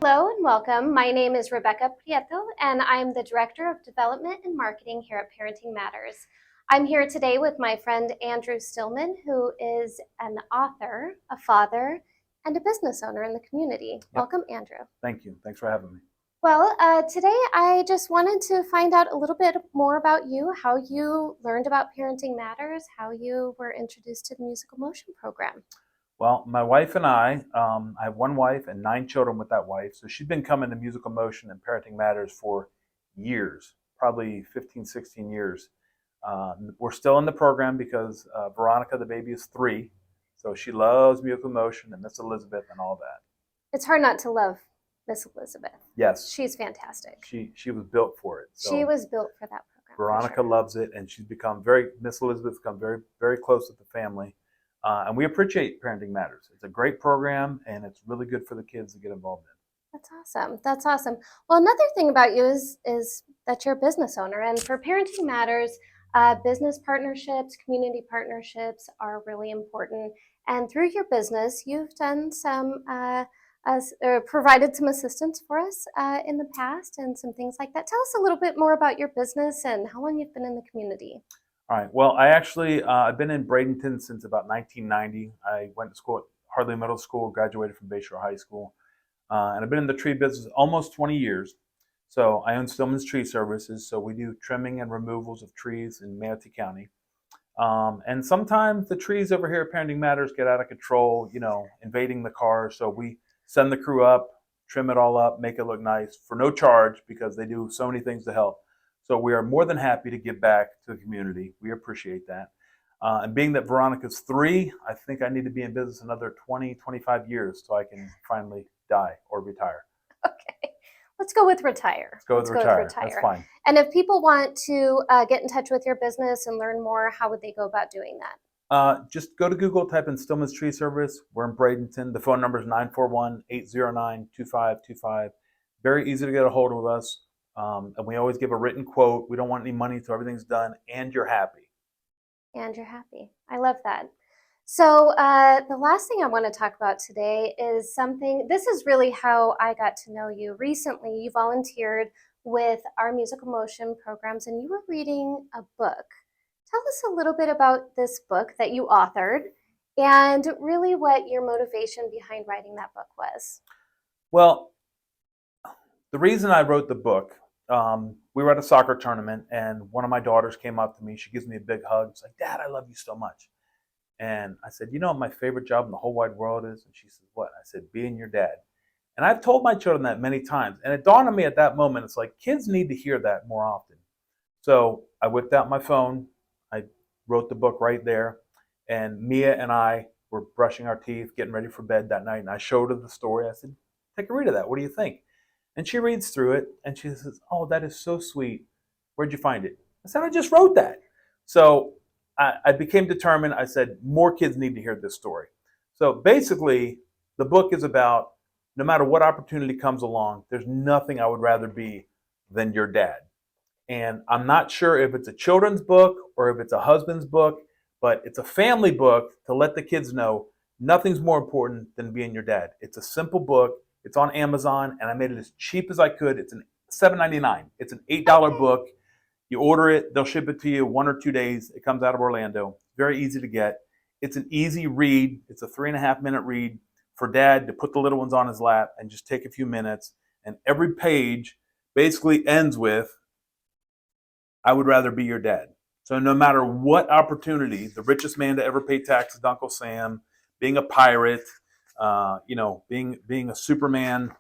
Hello and welcome. My name is Rebekah Prieto, and I'm the Director of Development and Marketing here at Parenting Matters. I'm here today with my friend Andrew Stillman, who is an author, a father, and a business owner in the community. Yep. Welcome, Andrew. Thank you. Thanks for having me. Well, today I just wanted to find out a little bit more about you, how you learned about Parenting Matters, how you were introduced to the Musical Motion program. Well, my wife and I have one wife and 9 children with that wife. So she's been coming to Musical Motion and Parenting Matters for years, probably 15, 16 years. We're still in the program because Veronica, the baby, is 3. So she loves Musical Motion and Miss Elizabeth and all that. It's hard not to love Miss Elizabeth. Yes. She's fantastic. She was built for it. So she was built for that program. Veronica loves it, and she's become Miss Elizabeth's become very, very close with the family. And we appreciate Parenting Matters. It's a great program, and it's really good for the kids to get involved in. That's awesome. That's awesome. Well, another thing about you is that you're a business owner. And for Parenting Matters, business partnerships, community partnerships are really important. And through your business, you've done some, provided some assistance for us in the past and some things like that. Tell us a little bit more about your business and how long you've been in the community. All right. Well, I've been in Bradenton since about 1990. I went to school at Hartley Middle School, graduated from Bayshore High School, and I've been in the tree business almost 20 years. So I own Stillman's Tree Services. So we do trimming and removals of trees in Manatee County. And sometimes the trees over here at Parenting Matters get out of control, invading the car. So we send the crew up, trim it all up, make it look nice for no charge because they do so many things to help. So we are more than happy to give back to the community. We appreciate that. And being that Veronica's 3, I think I need to be in business another 20, 25 years so I can finally die or retire. Okay. Let's go with retire. Let's go with retire. That's fine. And if people want to get in touch with your business and learn more, how would they go about doing that? Just go to Google, type in Stillman's Tree Service. We're in Bradenton. The phone number is 941-809-2525. Very easy to get a hold of us. And we always give a written quote. We don't want any money until everything's done and you're happy. And you're happy. I love that. So the last thing I want to talk about today is this is really how I got to know you. Recently, you volunteered with our Musical Motion programs and you were reading a book. Tell us a little bit about this book that you authored and really what your motivation behind writing that book was. Well, the reason I wrote the book, we were at a soccer tournament and one of my daughters came up to me. She gives me a big hug. She's like, "Dad, I love you so much." And I said, "You know what my favorite job in the whole wide world is?" And she says, "What?" I said, "Being your dad." And I've told my children that many times. And it dawned on me at that moment, it's like kids need to hear that more often. So I whipped out my phone. I wrote the book right there. And Mia and I were brushing our teeth, getting ready for bed that night. And I showed her the story. I said, "Take a read of that. What do you think?" And she reads through it and she says, "Oh, that is so sweet. Where'd you find it?" I said, "I just wrote that." So I became determined. I said, more kids need to hear this story. So basically, the book is about no matter what opportunity comes along, there's nothing I would rather be than your dad. And I'm not sure if it's a children's book or if it's a husband's book, but it's a family book to let the kids know nothing's more important than being your dad. It's a simple book. It's on Amazon, and I made it as cheap as I could. It's $7.99. It's an $8 book. You order it, they'll ship it to you 1 or 2 days. It comes out of Orlando. Very easy to get. It's an easy read. It's a 3.5-minute read for dad to put the little ones on his lap and just take a few minutes. And every page basically ends with, "I would rather be your dad." So no matter what opportunity, the richest man to ever pay taxes to Uncle Sam, being a pirate, being a Superman,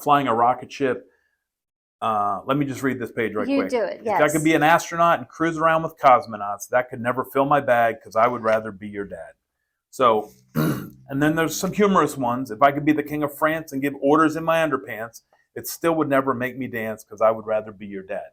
flying a rocket ship. Let me just read this page right quick. You do it, yes. If I could be an astronaut and cruise around with cosmonauts, that could never fill my bag because I would rather be your dad. So, and then there's some humorous ones. If I could be the king of France and give orders in my underpants, it still would never make me dance because I would rather be your dad.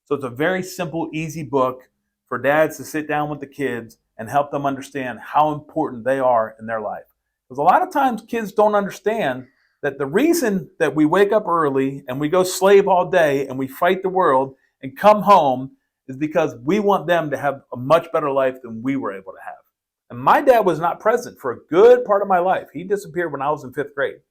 So it's a very simple, easy book for dads to sit down with the kids and help them understand how important they are in their life. Because a lot of times kids don't understand that the reason that we wake up early and we go slave all day and we fight the world and come home is because we want them to have a much better life than we were able to have. And my dad was not present for a good part of my life. He disappeared when I was in 5th grade.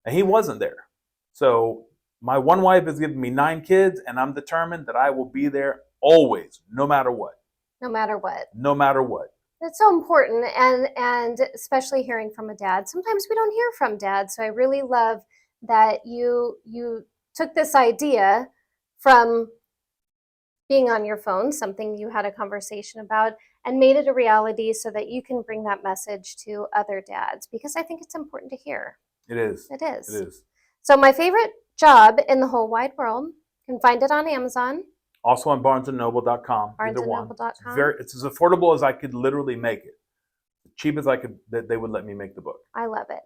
And he wasn't there. So my one wife has given me 9 kids, and I'm determined that I will be there always, no matter what. No matter what. No matter what. It's so important, and especially hearing from a dad. Sometimes we don't hear from dad, so I really love that you took this idea from being on your phone, something you had a conversation about, and made it a reality so that you can bring that message to other dads, because I think it's important to hear. It is. It is. It is. So my favorite job in the whole wide world, you can find it on Amazon. Also on barnesandnoble.com. Either one. barnesandnoble.com. It's as affordable as I could literally make it. As cheap as I could, that they would let me make the book. I love it.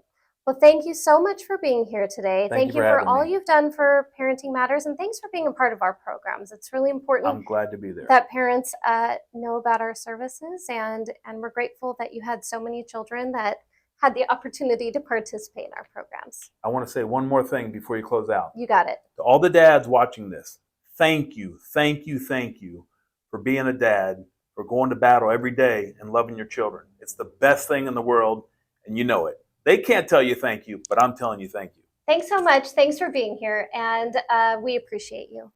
Well, thank you so much for being here today. Thank you for having all me. you've done for Parenting Matters, and thanks for being a part of our programs. It's really important I'm glad to be there. that parents know about our services, and we're grateful that you had so many children that had the opportunity to participate in our programs. I want to say one more thing before you close out. You got it. To all the dads watching this, thank you for being a dad, for going to battle every day and loving your children. It's the best thing in the world, and you know it. They can't tell you thank you, but I'm telling you thank you. Thanks so much. Thanks for being here, and we appreciate you.